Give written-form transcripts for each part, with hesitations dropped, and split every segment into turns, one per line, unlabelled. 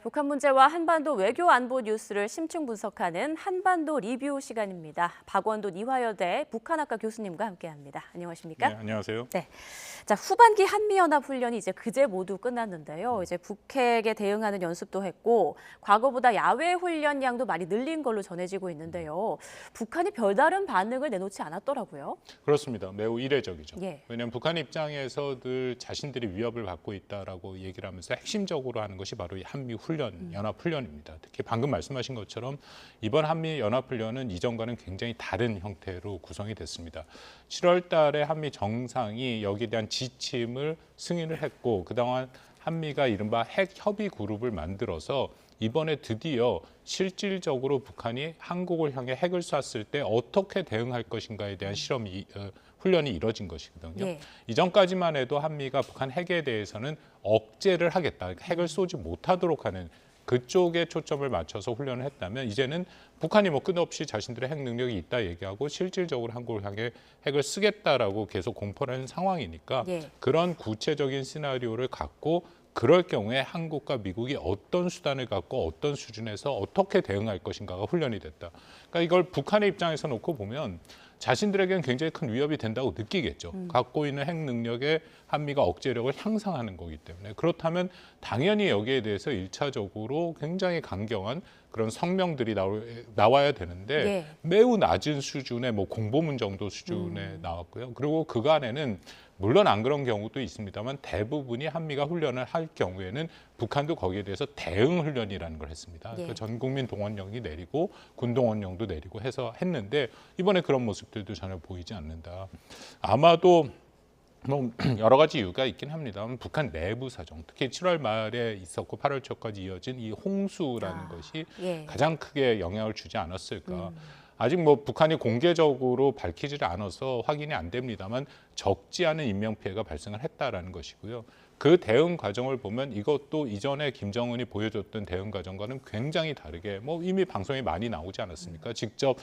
북한 문제와 한반도 외교 안보 뉴스를 심층 분석하는 한반도 리뷰 시간입니다. 박원도 이화여대 북한학과 교수님과 함께합니다. 안녕하십니까?
네, 안녕하세요.
네. 자, 후반기 한미연합훈련이 이제 그제 모두 끝났는데요. 이제 북핵에 대응하는 연습도 했고 과거보다 야외 훈련량도 많이 늘린 걸로 전해지고 있는데요. 북한이 별다른 반응을 내놓지 않았더라고요.
그렇습니다. 매우 이례적이죠.
예.
왜냐하면 북한 입장에서 늘 자신들이 위협을 받고 있다라고 얘기를 하면서 핵심적으로 하는 것이 바로 이 한미훈련, 연합훈련입니다. 특히 방금 말씀하신 것처럼 이번 한미연합훈련은 이전과는 굉장히 다른 형태로 구성이 됐습니다. 7월 달에 한미 정상이 여기에 대한 지침을 승인을 했고 그동안 한미가 이른바 핵 협의 그룹을 만들어서 이번에 드디어 실질적으로 북한이 한국을 향해 핵을 쐈을 때 어떻게 대응할 것인가에 대한 훈련이 이뤄진 것이거든요.
예.
이전까지만 해도 한미가 북한 핵에 대해서는 억제를 하겠다, 핵을 쏘지 못하도록 하는 그쪽에 초점을 맞춰서 훈련을 했다면 이제는 북한이 뭐 끝없이 자신들의 핵 능력이 있다 얘기하고 실질적으로 한국을 향해 핵을 쓰겠다라고 계속 공포를 하는 상황이니까
예.
그런 구체적인 시나리오를 갖고 그럴 경우에 한국과 미국이 어떤 수단을 갖고 어떤 수준에서 어떻게 대응할 것인가가 훈련이 됐다. 그러니까 이걸 북한의 입장에서 놓고 보면 자신들에게는 굉장히 큰 위협이 된다고 느끼겠죠. 갖고 있는 핵 능력에 한미가 억제력을 향상하는 거기 때문에 그렇다면 당연히 여기에 대해서 1차적으로 굉장히 강경한 그런 성명들이 나와야 되는데
예.
매우 낮은 수준의 뭐 공보문 정도 수준에 나왔고요. 그리고 그간에는 물론 안 그런 경우도 있습니다만 대부분이 한미가 훈련을 할 경우에는 북한도 거기에 대해서 대응 훈련이라는 걸 했습니다.
예.
그러니까 전 국민 동원령이 내리고 군 동원령도 내리고 해서 했는데 이번에 그런 모습들도 전혀 보이지 않는다. 아마도 뭐 여러 가지 이유가 있긴 합니다만 북한 내부 사정, 특히 7월 말에 있었고 8월 초까지 이어진 이 홍수라는 것이
예.
가장 크게 영향을 주지 않았을까. 아직 뭐 북한이 공개적으로 밝히지를 않아서 확인이 안 됩니다만 적지 않은 인명 피해가 발생을 했다라는 것이고요. 그 대응 과정을 보면 이것도 이전에 김정은이 보여줬던 대응 과정과는 굉장히 다르게 뭐 이미 방송에 많이 나오지 않았습니까? 직접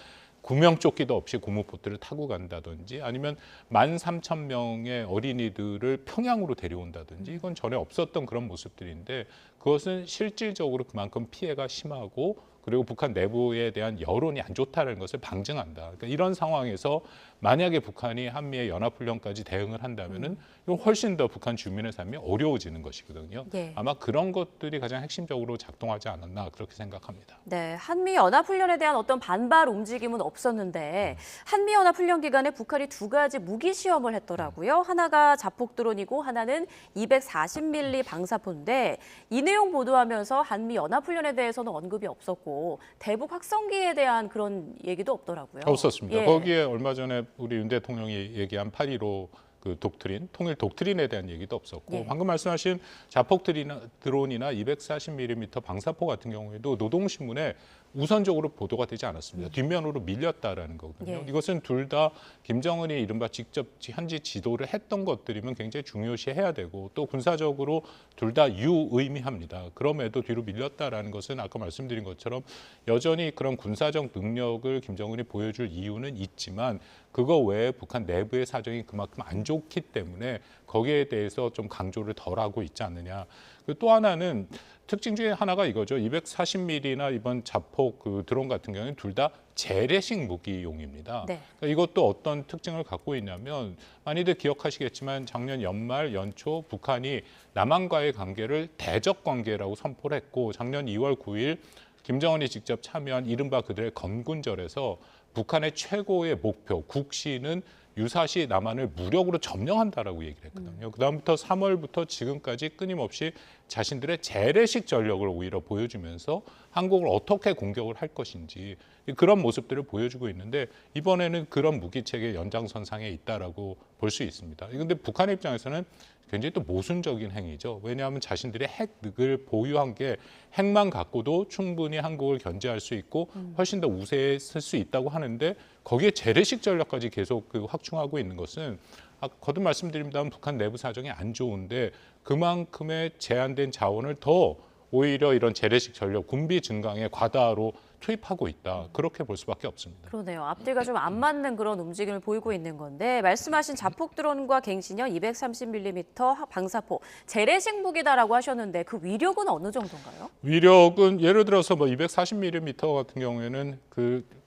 구명조끼도 없이 고무보트를 타고 간다든지 아니면 13,000명의 어린이들을 평양으로 데려온다든지 이건 전에 없었던 그런 모습들인데 그것은 실질적으로 그만큼 피해가 심하고 그리고 북한 내부에 대한 여론이 안 좋다는 것을 방증한다. 그러니까 이런 상황에서 만약에 북한이 한미의 연합훈련까지 대응을 한다면은 이건 훨씬 더 북한 주민의 삶이 어려워지는 것이거든요.
예.
아마 그런 것들이 가장 핵심적으로 작동하지 않았나 그렇게 생각합니다.
네, 한미연합훈련에 대한 어떤 반발 움직임은 없었는데 한미연합훈련 기간에 북한이 두 가지 무기 시험을 했더라고요. 하나가 자폭드론이고 하나는 240mm 방사포인데 이 내용 보도하면서 한미연합훈련에 대해서는 언급이 없었고 대북 확성기에 대한 그런 얘기도 없더라고요.
없었습니다.
예.
거기에 얼마 전에 우리 윤 대통령이 얘기한 8.15 그 독트린, 통일 독트린에 대한 얘기도 없었고
예.
방금 말씀하신 자폭 드론이나 240mm 방사포 같은 경우에도 노동신문에 우선적으로 보도가 되지 않았습니다. 뒷면으로 밀렸다라는 거거든요.
예.
이것은 둘 다 김정은이 이른바 직접 현지 지도를 했던 것들이면 굉장히 중요시해야 되고 또 군사적으로 둘 다 유의미합니다. 그럼에도 뒤로 밀렸다라는 것은 아까 말씀드린 것처럼 여전히 그런 군사적 능력을 김정은이 보여줄 이유는 있지만 그거 외에 북한 내부의 사정이 그만큼 안 좋기 때문에 거기에 대해서 좀 강조를 덜 하고 있지 않느냐. 또 하나는 특징 중에 하나가 이거죠. 240mm나 이번 자폭 그 드론 같은 경우는 둘 다 재래식 무기용입니다.
네.
그러니까 이것도 어떤 특징을 갖고 있냐면 많이들 기억하시겠지만 작년 연말 연초 북한이 남한과의 관계를 대적 관계라고 선포를 했고 작년 2월 9일 김정은이 직접 참여한 이른바 그들의 건군절에서 북한의 최고의 목표 국시는 유사시 남한을 무력으로 점령한다라고 얘기를 했거든요. 그다음부터 3월부터 지금까지 끊임없이 자신들의 재래식 전력을 오히려 보여주면서 한국을 어떻게 공격을 할 것인지 그런 모습들을 보여주고 있는데 이번에는 그런 무기체계 연장선상에 있다라고 볼 수 있습니다. 그런데 북한 입장에서는 굉장히 또 모순적인 행위죠. 왜냐하면 자신들의 핵을 보유한 게 핵만 갖고도 충분히 한국을 견제할 수 있고 훨씬 더 우세했을 수 있다고 하는데 거기에 재래식 전략까지 계속 확충하고 있는 것은 거듭 말씀드립니다만 북한 내부 사정이 안 좋은데 그만큼의 제한된 자원을 더 오히려 이런 재래식 전력, 군비 증강의 과다로 투입하고 있다. 그렇게 볼 수밖에 없습니다.
그러네요. 앞뒤가 좀 안 맞는 그런 움직임을 보이고 있는 건데 말씀하신 자폭 드론과 갱신형 230mm 방사포 재래식 무기다라고 하셨는데 그 위력은 어느 정도인가요?
위력은 예를 들어서 뭐 240mm 같은 경우에는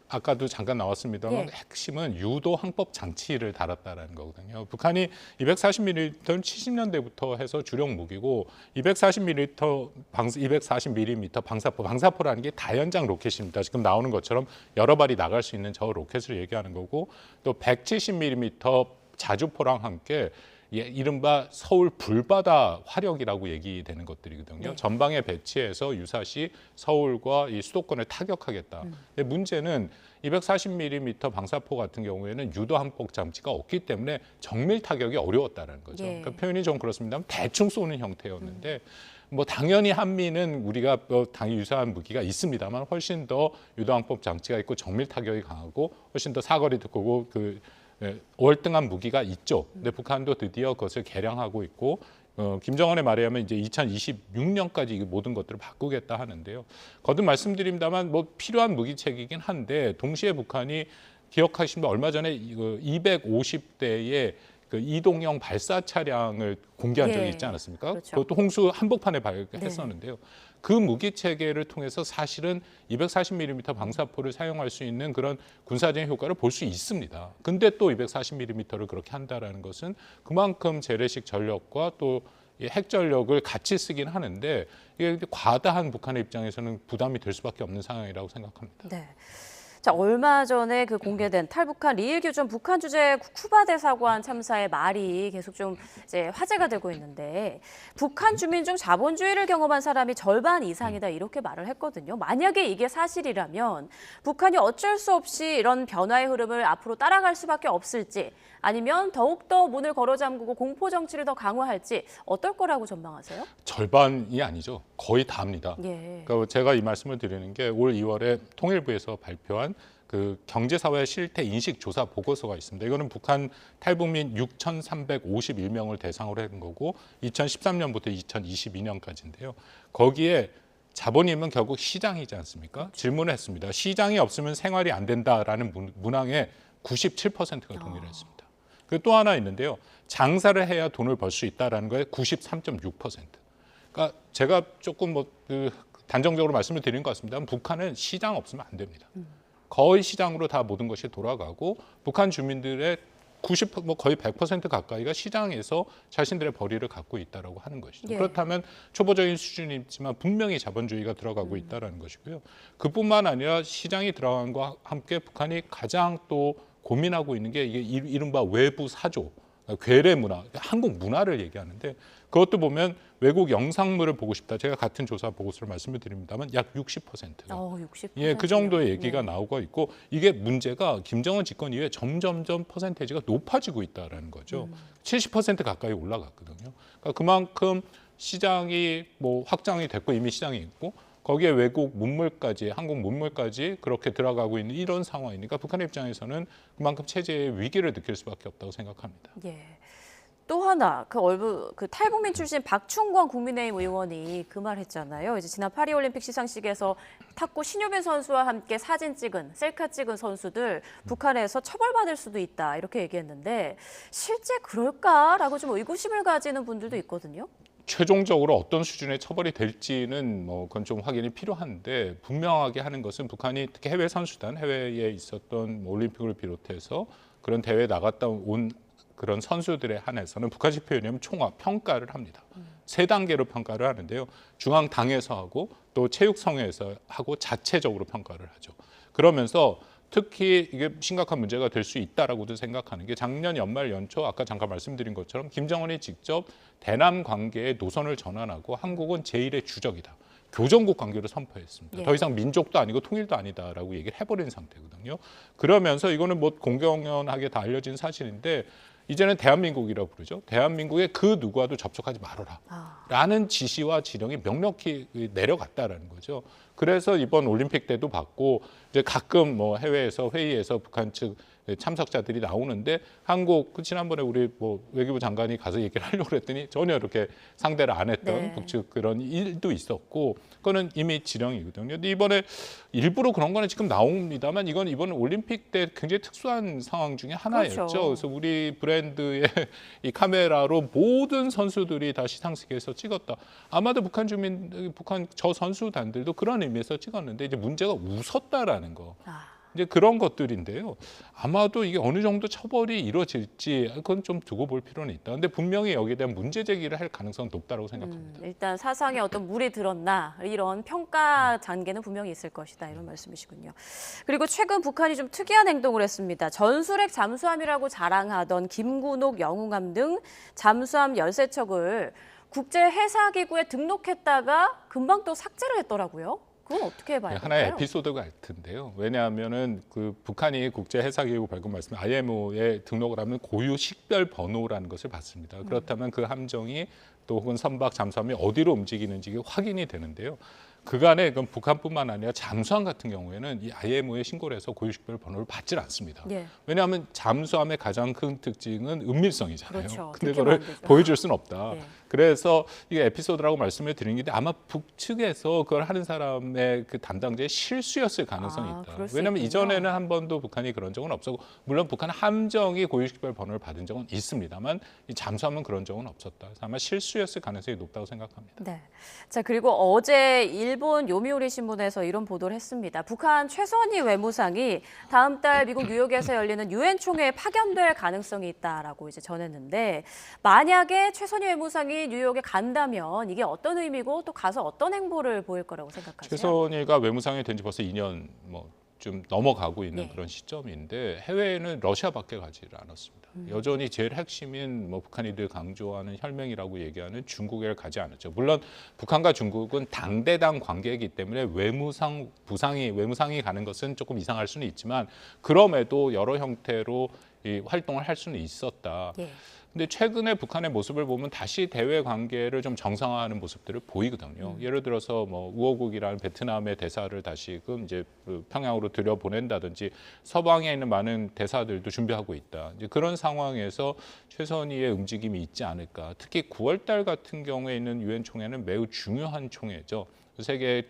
아까도 잠깐 나왔습니다만
예.
핵심은 유도 항법 장치를 달았다라는 거거든요. 북한이 240mm는 70년대부터 해서 주력 무기고 240mm 방사포라는 게 다연장 로켓입니다. 지금 나오는 것처럼 여러 발이 나갈 수 있는 저 로켓을 얘기하는 거고 또 170mm 자주포랑 함께 이른바 서울 불바다 화력이라고 얘기되는 것들이거든요.
네.
전방에 배치해서 유사시 서울과 이 수도권을 타격하겠다. 근데 문제는 240mm 방사포 같은 경우에는 유도 항법 장치가 없기 때문에 정밀 타격이 어려웠다는 거죠.
예.
그러니까 표현이 좀 그렇습니다만 대충 쏘는 형태였는데 뭐 당연히 한미는 우리가 당연히 유사한 무기가 있습니다만 훨씬 더 유도 항법 장치가 있고 정밀 타격이 강하고 훨씬 더 사거리 듣고 월등한 무기가 있죠. 근데 북한도 드디어 그것을 개량하고 있고 김정은의 말에 의하면 이제 2026년까지 이 모든 것들을 바꾸겠다 하는데요. 거듭 말씀드립니다만 뭐 필요한 무기체계이긴 한데 동시에 북한이 기억하시면 얼마 전에 250대의 그 이동형 발사 차량을 공개한 적이
예.
있지 않았습니까?
그렇죠.
그것도 홍수 한복판에 발견했었는데요. 그 무기 체계를 통해서 사실은 240mm 방사포를 사용할 수 있는 그런 군사적인 효과를 볼 수 있습니다. 근데 또 240mm를 그렇게 한다라는 것은 그만큼 재래식 전력과 또 핵전력을 같이 쓰긴 하는데 이게 과다한 북한의 입장에서는 부담이 될 수밖에 없는 상황이라고 생각합니다.
네. 자, 얼마 전에 그 공개된 탈북한 리일규전 북한 주재 쿠바 대사관 참사의 말이 계속 좀 이제 화제가 되고 있는데 북한 주민 중 자본주의를 경험한 사람이 절반 이상이다 이렇게 말을 했거든요. 만약에 이게 사실이라면 북한이 어쩔 수 없이 이런 변화의 흐름을 앞으로 따라갈 수밖에 없을지 아니면 더욱더 문을 걸어 잠그고 공포 정치를 더 강화할지 어떨 거라고 전망하세요?
절반이 아니죠. 거의 다입니다.
예.
그러니까 제가 이 말씀을 드리는 게 올 2월에 통일부에서 발표한 그 경제사회 실태 인식 조사 보고서가 있습니다. 이거는 북한 탈북민 6,351명을 대상으로 한 거고 2013년부터 2022년까지인데요. 거기에 자본임은 결국 시장이지 않습니까? 질문을 했습니다. 시장이 없으면 생활이 안 된다라는 문항에 97%가 동의를 했습니다. 그 또 하나 있는데요. 장사를 해야 돈을 벌 수 있다라는 거에 93.6%. 그러니까 제가 조금 단정적으로 말씀을 드리는 것 같습니다. 북한은 시장 없으면 안 됩니다. 거의 시장으로 다 모든 것이 돌아가고 북한 주민들의 거의 100% 가까이가 시장에서 자신들의 벌이를 갖고 있다라고 하는 것이죠.
예.
그렇다면 초보적인 수준이지만 분명히 자본주의가 들어가고 있다라는 것이고요. 그뿐만 아니라 시장이 들어간 것과 함께 북한이 가장 또 고민하고 있는 게 이게 이른바 외부 사조, 괴뢰 문화, 한국 문화를 얘기하는데 그것도 보면 외국 영상물을 보고 싶다. 제가 같은 조사 보고서를 말씀을 드립니다만 약 60%가
60%.
예, 그 정도의 얘기가
네.
나오고 있고 이게 문제가 김정은 집권 이후에 점점점 퍼센테이지가 높아지고 있다라는 거죠. 70% 가까이 올라갔거든요. 그러니까 그만큼 시장이 확장이 됐고 이미 시장이 있고 거기에 외국 문물까지 한국 문물까지 그렇게 들어가고 있는 이런 상황이니까 북한의 입장에서는 그만큼 체제의 위기를 느낄 수밖에 없다고 생각합니다.
예. 또 하나 그 탈북민 출신 박충권 국민의힘 의원이 그 말 했잖아요. 이제 지난 파리올림픽 시상식에서 탁구 신유빈 선수와 함께 사진 찍은 셀카 찍은 선수들 북한에서 처벌받을 수도 있다 이렇게 얘기했는데 실제 그럴까라고 좀 의구심을 가지는 분들도 있거든요.
최종적으로 어떤 수준의 처벌이 될지는 그건 좀 확인이 필요한데 분명하게 하는 것은 북한이 특히 해외 선수단, 해외에 있었던 올림픽을 비롯해서 그런 대회에 나갔다 온 그런 선수들에 한해서는 북한식 표현이면 총합 평가를 합니다. 세 단계로 평가를 하는데요. 중앙당에서 하고 또 체육성에서 하고 자체적으로 평가를 하죠. 그러면서 특히 이게 심각한 문제가 될 수 있다라고도 생각하는 게 작년 연말 연초 아까 잠깐 말씀드린 것처럼 김정은이 직접 대남 관계의 노선을 전환하고 한국은 제1의 주적이다. 교정국 관계를 선포했습니다.
예.
더 이상 민족도 아니고 통일도 아니다라고 얘기를 해버린 상태거든요. 그러면서 이거는 공공연하게 다 알려진 사실인데 이제는 대한민국이라고 부르죠. 대한민국에 그 누구와도 접촉하지 말아라. 라는 지시와 지령이 명확히 내려갔다라는 거죠. 그래서 이번 올림픽 때도 봤고 이제 가끔 해외에서 회의에서 북한 측 참석자들이 나오는데 한국 지난번에 우리 뭐 외교부 장관이 가서 얘기를 하려고 그랬더니 전혀 이렇게 상대를 안 했던
네.
북측 그런 일도 있었고 그거는 이미 지령이거든요. 근데 이번에 일부러 그런 거는 지금 나옵니다만 이건 이번 올림픽 때 굉장히 특수한 상황 중에 하나였죠.
그렇죠.
그래서 우리 브랜드의 이 카메라로 모든 선수들이 다 시상식에서 찍었다. 아마도 북한 저 선수단들도 그런 의미에서 찍었는데 이제 문제가 웃었다라는 거.
아.
이제 그런 것들인데요. 아마도 이게 어느 정도 처벌이 이루어질지 그건 좀 두고 볼 필요는 있다. 근데 분명히 여기에 대한 문제 제기를 할 가능성은 높다고 생각합니다.
일단 사상에 어떤 물이 들었나 이런 평가 단계는 분명히 있을 것이다 이런 말씀이시군요. 그리고 최근 북한이 좀 특이한 행동을 했습니다. 전술핵 잠수함이라고 자랑하던 김군옥 영웅함 등 잠수함 13척을 국제해사기구에 등록했다가 금방 또 삭제를 했더라고요. 그건 어떻게 봐야 될까요?
하나의 에피소드가 알 텐데요. 왜냐하면은 그 북한이 국제해사기구 발급 말씀 IMO에 등록을 하면 고유 식별 번호라는 것을 받습니다. 그렇다면 그 함정이 또 혹은 선박 잠수함이 어디로 움직이는지 확인이 되는데요. 그간에 그건 북한뿐만 아니라 잠수함 같은 경우에는 이 IMO에 신고를 해서 고유식별 번호를 받질 않습니다.
예.
왜냐하면 잠수함의 가장 큰 특징은 은밀성이잖아요.
그렇죠.
근데
듣기만
그걸
안 되죠.
보여줄 수는 없다.
예.
그래서 이게 에피소드라고 말씀을 드린 게 아마 북측에서 그걸 하는 사람의 그 담당자의 실수였을 가능성이 있다.
그럴 수
왜냐하면
있군요.
이전에는 한 번도 북한이 그런 적은 없었고 물론 북한 함정이 고유식별 번호를 받은 적은 있습니다만 이 잠수함은 그런 적은 없었다. 그래서 아마 실수였을 가능성이 높다고 생각합니다.
네. 자, 그리고 어제 일본 요미우리 신문에서 이런 보도를 했습니다. 북한 최선희 외무상이 다음 달 미국 뉴욕에서 열리는 유엔 총회에 파견될 가능성이 있다라고 이제 전했는데 만약에 최선희 외무상이 뉴욕에 간다면 이게 어떤 의미고 또 가서 어떤 행보를 보일 거라고 생각하세요?
최선희가 외무상이 된 지 벌써 2년 좀 넘어가고 있는
네.
그런 시점인데 해외에는 러시아밖에 가지를 않았습니다. 여전히 제일 핵심인 북한이 늘 강조하는 혈맹이라고 얘기하는 중국에 가지 않았죠. 물론 북한과 중국은 당대당 관계이기 때문에 외무상이 가는 것은 조금 이상할 수는 있지만 그럼에도 여러 형태로 이 활동을 할 수는 있었다.
예.
근데 최근에 북한의 모습을 보면 다시 대외 관계를 좀 정상화하는 모습들을 보이거든요. 예를 들어서 우호국이라는 베트남의 대사를 다시금 이제 평양으로 들여보낸다든지 서방에 있는 많은 대사들도 준비하고 있다. 이제 그런 상황에서 최선희의 움직임이 있지 않을까. 특히 9월달 같은 경우에 있는 유엔 총회는 매우 중요한 총회죠. 세계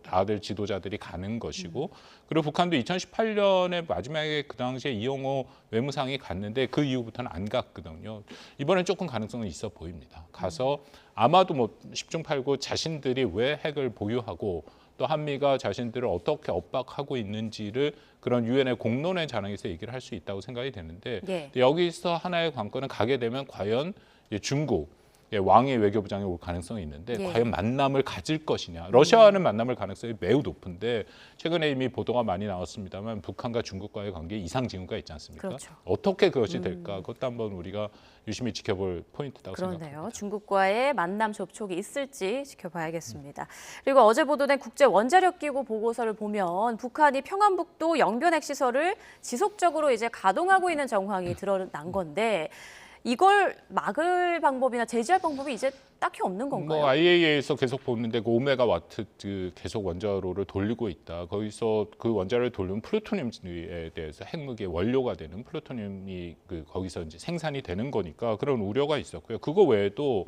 다들 지도자들이 가는 것이고 그리고 북한도 2018년에 마지막에 그 당시에 이용호 외무상이 갔는데 그 이후부터는 안 갔거든요. 이번엔 조금 가능성은 있어 보입니다. 가서 아마도 10중 8구 자신들이 왜 핵을 보유하고 또 한미가 자신들을 어떻게 엇박하고 있는지를 그런 유엔의 공론의 자랑에서 얘기를 할 수 있다고 생각이 되는데
예.
여기서 하나의 관건은 가게 되면 과연 중국 왕의 외교부장이 올 가능성이 있는데
예.
과연 만남을 가질 것이냐. 러시아와는 만남을 가능성이 매우 높은데 최근에 이미 보도가 많이 나왔습니다만 북한과 중국과의 관계에 이상 징후가 있지 않습니까?
그렇죠.
어떻게 그것이 될까? 그것도 한번 우리가 유심히 지켜볼 포인트라고
그러네요.
생각합니다.
중국과의 만남 접촉이 있을지 지켜봐야겠습니다. 그리고 어제 보도된 국제 원자력 기구 보고서를 보면 북한이 평안북도 영변 핵시설을 지속적으로 이제 가동하고 있는 정황이 드러난 건데 이걸 막을 방법이나 제재할 방법이 이제 딱히 없는 건가요?
IAEA에서 계속 보는데 그 오메가와트 계속 원자로를 돌리고 있다. 거기서 그 원자로를 돌리면 플루토늄에 대해서 핵무기의 원료가 되는 플루토늄이 거기서 이제 생산이 되는 거니까 그런 우려가 있었고요. 그거 외에도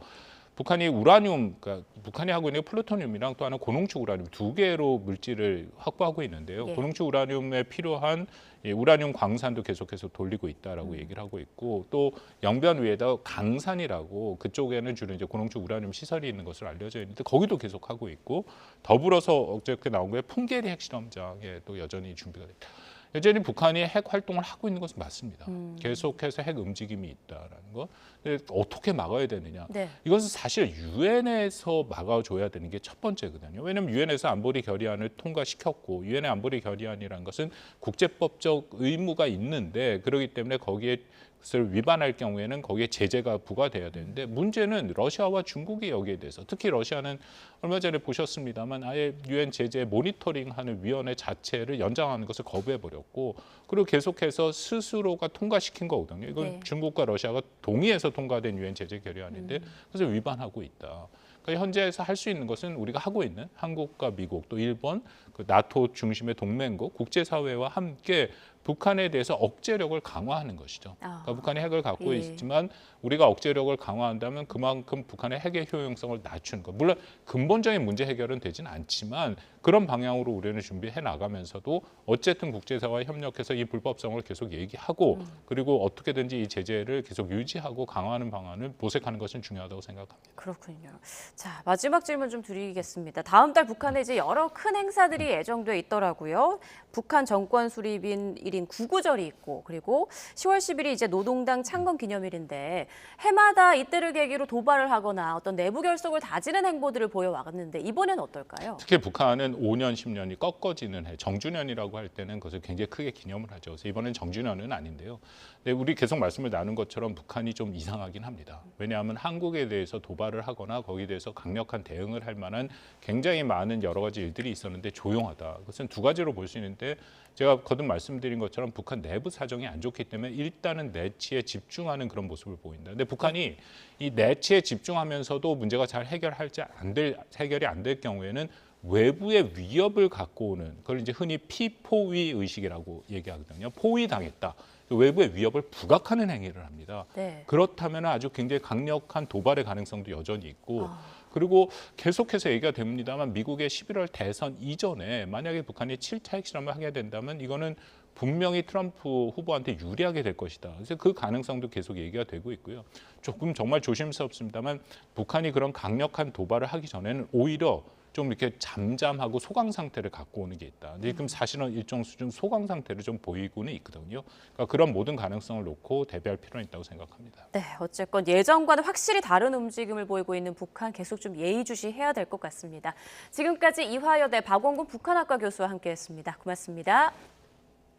북한이 그러니까 북한이 하고 있는 게 플루토늄이랑 또 하나 고농축 우라늄 두 개로 물질을 확보하고 있는데요.
예.
고농축 우라늄에 필요한 우라늄 광산도 계속해서 돌리고 있다라고 얘기를 하고 있고 또 영변 위에다 강산이라고 그쪽에는 주로 이제 고농축 우라늄 시설이 있는 것으로 알려져 있는데 거기도 계속 하고 있고 더불어서 어저께 나온 거에 풍계리 핵실험장에 또 여전히 준비가 됐다. 여전히 북한이 핵 활동을 하고 있는 것은 맞습니다. 계속해서 핵 움직임이 있다라는 것. 근데 어떻게 막아야 되느냐?
네.
이것은 사실 유엔에서 막아줘야 되는 게 첫 번째거든요. 왜냐하면 유엔에서 안보리 결의안을 통과시켰고 유엔의 안보리 결의안이라는 것은 국제법적 의무가 있는데 그렇기 때문에 거기에 것을 위반할 경우에는 거기에 제재가 부과돼야 되는데 문제는 러시아와 중국이 여기에 대해서 특히 러시아는 얼마 전에 보셨습니다만 아예 유엔 제재 모니터링하는 위원회 자체를 연장하는 것을 거부해버렸고 그리고 계속해서 스스로가 통과시킨 거거든요. 이건
네.
중국과 러시아가 동의해서 통과된 유엔 제재 결의안인데 그것을 위반하고 있다. 그러니까 현재에서 할 수 있는 것은 우리가 하고 있는 한국과 미국 또 일본 그 나토 중심의 동맹국 국제사회와 함께 북한에 대해서 억제력을 강화하는 것이죠.
아,
그러니까 북한이 핵을 갖고
예.
있지만 우리가 억제력을 강화한다면 그만큼 북한의 핵의 효용성을 낮추는 것. 물론 근본적인 문제 해결은 되진 않지만 그런 방향으로 우리는 준비해 나가면서도 어쨌든 국제사회와 협력해서 이 불법성을 계속 얘기하고 그리고 어떻게든지 이 제재를 계속 유지하고 강화하는 방안을 모색하는 것은 중요하다고 생각합니다.
그렇군요. 자, 마지막 질문 좀 드리겠습니다. 다음 달 북한에 이제 여러 큰 행사들이 예정돼 있더라고요. 북한 정권 수립인 1인 구구절이 있고 그리고 10월 10일이 이제 노동당 창건 기념일인데 해마다 이때를 계기로 도발을 하거나 어떤 내부 결속을 다지는 행보들을 보여왔는데 이번엔 어떨까요?
특히 북한은 5년, 10년이 꺾어지는 해, 정주년이라고 할 때는 그것을 굉장히 크게 기념을 하죠. 그래서 이번엔 정주년은 아닌데요. 근데 우리 계속 말씀을 나눈 것처럼 북한이 좀 이상하긴 합니다. 왜냐하면 한국에 대해서 도발을 하거나 거기에 대해서 강력한 대응을 할 만한 굉장히 많은 여러 가지 일들이 있었는데 조용하다. 그것은 두 가지로 볼 수 있는데 제가 거듭 말씀드린 것처럼 북한 내부 사정이 안 좋기 때문에 일단은 내치에 집중하는 그런 모습을 보인다. 근데 북한이 이 내치에 집중하면서도 문제가 잘 해결이 안 될 경우에는 외부의 위협을 갖고 오는 그걸 이제 흔히 피포위 의식이라고 얘기하거든요. 포위당했다. 외부의 위협을 부각하는 행위를 합니다.
네.
그렇다면 아주 굉장히 강력한 도발의 가능성도 여전히 있고 그리고 계속해서 얘기가 됩니다만 미국의 11월 대선 이전에 만약에 북한이 7차 핵실험을 하게 된다면 이거는 분명히 트럼프 후보한테 유리하게 될 것이다. 그래서 그 가능성도 계속 얘기가 되고 있고요. 조금 정말 조심스럽습니다만 북한이 그런 강력한 도발을 하기 전에는 오히려 좀 이렇게 잠잠하고 소강 상태를 갖고 오는 게 있다. 근데 지금 사실은 일정 수준 소강 상태를 좀 보이고는 있거든요. 그러니까 그런 모든 가능성을 놓고 대비할 필요는 있다고 생각합니다.
네, 어쨌건 예전과는 확실히 다른 움직임을 보이고 있는 북한 계속 좀 예의주시해야 될 것 같습니다. 지금까지 이화여대 박원gun 북한학과 교수와 함께했습니다. 고맙습니다.